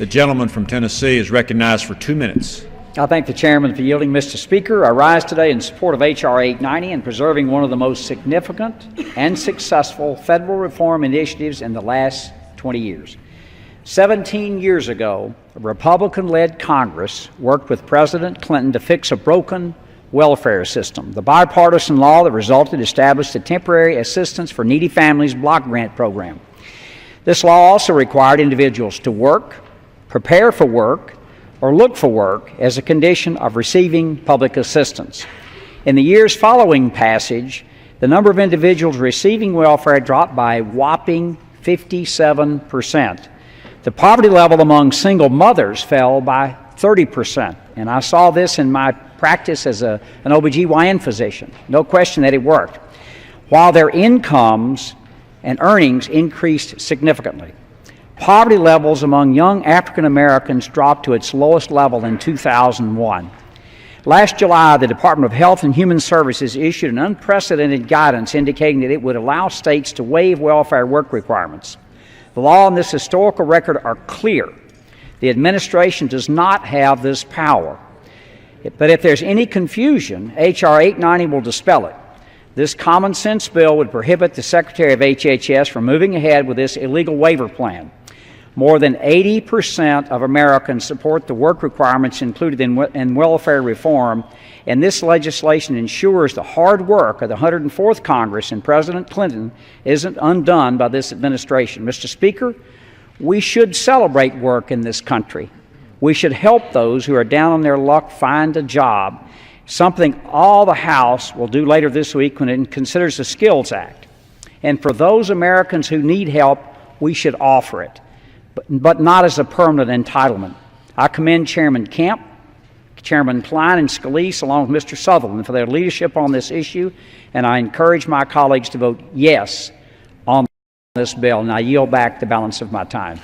The gentleman from Tennessee is recognized for 2 minutes. I thank the chairman for yielding. Mr. Speaker, I rise today in support of H.R. 890 and preserving one of the most significant and successful federal reform initiatives in the last 20 years. 17 years ago, a Republican-led Congress worked with President Clinton to fix a broken welfare system. The bipartisan law that resulted established a temporary assistance for needy families block grant program. This law also required individuals to work, prepare for work, or look for work as a condition of receiving public assistance. In the years following passage, the number of individuals receiving welfare dropped by a whopping 57%. The poverty level among single mothers fell by 30%, and I saw this in my practice as an OBGYN physician. No question that it worked, while their incomes and earnings increased significantly. Poverty levels among young African Americans dropped to its lowest level in 2001. Last July, the Department of Health and Human Services issued an unprecedented guidance indicating that it would allow states to waive welfare work requirements. The law and this historical record are clear. The administration does not have this power. But if there's any confusion, H.R. 890 will dispel it. This common sense bill would prohibit the Secretary of HHS from moving ahead with this illegal waiver plan. More than 80% of Americans support the work requirements included in welfare reform, and this legislation ensures the hard work of the 104th Congress and President Clinton isn't undone by this administration. Mr. Speaker, we should celebrate work in this country. We should help those who are down on their luck find a job, something all the House will do later this week when it considers the Skills Act. And for those Americans who need help, we should offer it, but not as a permanent entitlement. I commend Chairman Kemp, Chairman Klein, and Scalise, along with Mr. Sutherland, for their leadership on this issue, and I encourage my colleagues to vote yes on this bill, and I yield back the balance of my time.